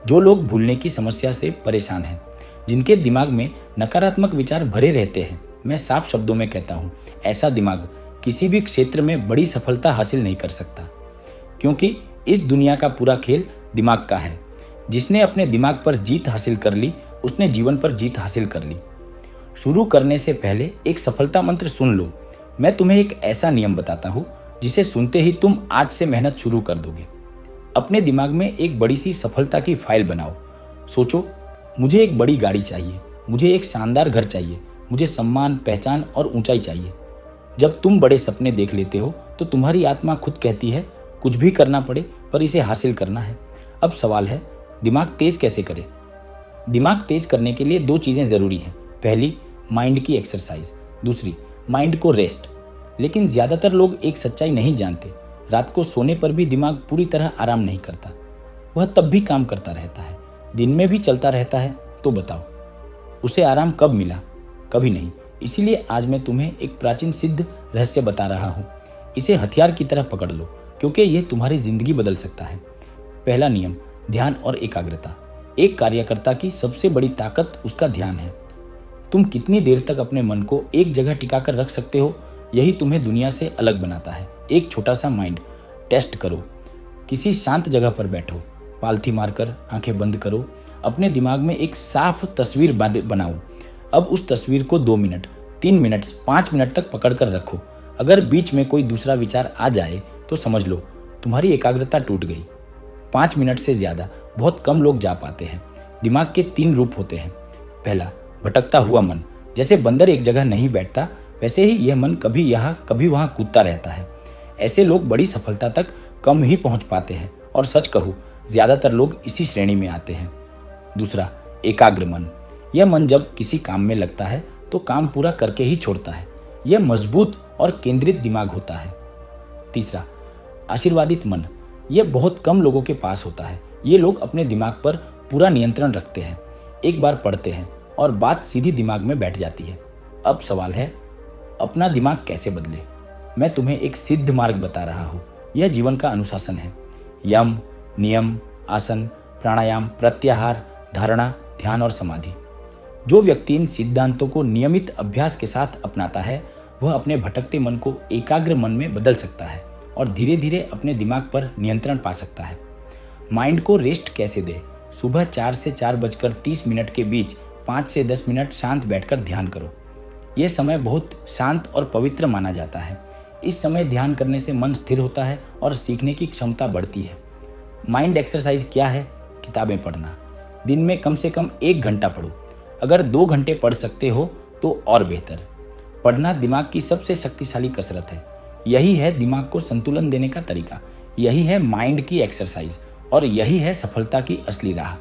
जो लोग भूलने की समस्या से परेशान हैं, जिनके दिमाग में नकारात्मक विचार भरे रहते हैं, मैं साफ शब्दों में कहता हूँ, ऐसा दिमाग किसी भी क्षेत्र में बड़ी सफलता हासिल नहीं कर सकता। क्योंकि इस दुनिया का पूरा खेल दिमाग का है। जिसने अपने दिमाग पर जीत हासिल कर ली, उसने जीवन पर जीत हासिल कर ली। शुरू करने से पहले एक सफलता मंत्र सुन लो। मैं तुम्हें एक ऐसा नियम बताता हूँ जिसे सुनते ही तुम आज से मेहनत शुरू कर दोगे। अपने दिमाग में एक बड़ी सी सफलता की फाइल बनाओ। सोचो, मुझे एक बड़ी गाड़ी चाहिए, मुझे एक शानदार घर चाहिए, मुझे सम्मान, पहचान और ऊंचाई चाहिए। जब तुम बड़े सपने देख लेते हो तो तुम्हारी आत्मा खुद कहती है, कुछ भी करना पड़े पर इसे हासिल करना है। अब सवाल है, दिमाग तेज कैसे करें? दिमाग तेज करने के लिए 2 चीज़ें ज़रूरी हैं। पहली, माइंड की एक्सरसाइज। दूसरी, माइंड को रेस्ट। लेकिन ज़्यादातर लोग एक सच्चाई नहीं जानते। रात को सोने पर भी दिमाग पूरी तरह आराम नहीं करता। वह तब भी काम करता रहता है, दिन में भी चलता रहता है। तो बताओ, उसे आराम कब मिला? कभी नहीं। इसीलिए आज मैं तुम्हें एक प्राचीन सिद्ध रहस्य बता रहा हूँ। इसे हथियार की तरह पकड़ लो, क्योंकि यह तुम्हारी जिंदगी बदल सकता है। पहला नियम, ध्यान और एकाग्रता। एक कार्यकर्ता की सबसे बड़ी ताकत उसका ध्यान है। तुम कितनी देर तक अपने मन को एक जगह टिकाकर रख सकते हो, यही तुम्हें दुनिया से अलग बनाता है। एक छोटा सा माइंड टेस्ट करो। किसी शांत जगह पर बैठो, पालथी मारकर आंखें बंद करो। अपने दिमाग में एक साफ तस्वीर बनाओ। अब उस तस्वीर को 2 मिनट, 3 मिनट, 5 मिनट तक पकड़ कर रखो। अगर बीच में कोई दूसरा विचार आ जाए तो समझ लो तुम्हारी एकाग्रता टूट गई। 5 मिनट से ज़्यादा बहुत कम लोग जा पाते हैं। दिमाग के 3 रूप होते हैं। पहला, भटकता हुआ मन। जैसे बंदर एक जगह नहीं बैठता, वैसे ही यह मन कभी यहाँ कभी वहाँ कूदता रहता है। ऐसे लोग बड़ी सफलता तक कम ही पहुँच पाते हैं, और सच कहूँ ज़्यादातर लोग इसी श्रेणी में आते हैं। दूसरा, एकाग्र मन। यह मन जब किसी काम में लगता है तो काम पूरा करके ही छोड़ता है। यह मजबूत और केंद्रित दिमाग होता है। तीसरा, आशीर्वादित मन। यह बहुत कम लोगों के पास होता है। ये लोग अपने दिमाग पर पूरा नियंत्रण रखते हैं। एक बार पढ़ते हैं और बात सीधी दिमाग में बैठ जाती है। अब सवाल है, अपना दिमाग कैसे बदले? मैं तुम्हें एक सिद्ध मार्ग बता रहा हूँ। यह जीवन का अनुशासन है। यम, नियम, आसन, प्राणायाम, प्रत्याहार, धारणा, ध्यान और समाधि। जो व्यक्ति इन सिद्धांतों को नियमित अभ्यास के साथ अपनाता है, वह अपने भटकते मन को एकाग्र मन में बदल सकता है और धीरे धीरे अपने दिमाग पर नियंत्रण पा सकता है। माइंड को रेस्ट कैसे दे? सुबह 4 से 4:30 के बीच 5 से 10 मिनट शांत बैठकर ध्यान करो। यह समय बहुत शांत और पवित्र माना जाता है। इस समय ध्यान करने से मन स्थिर होता है और सीखने की क्षमता बढ़ती है। माइंड एक्सरसाइज क्या है? किताबें पढ़ना। दिन में कम से कम 1 घंटा पढ़ो। अगर 2 घंटे पढ़ सकते हो तो और बेहतर। पढ़ना दिमाग की सबसे शक्तिशाली कसरत है। यही है दिमाग को संतुलन देने का तरीका। यही है माइंड की एक्सरसाइज और यही है सफलता की असली राह।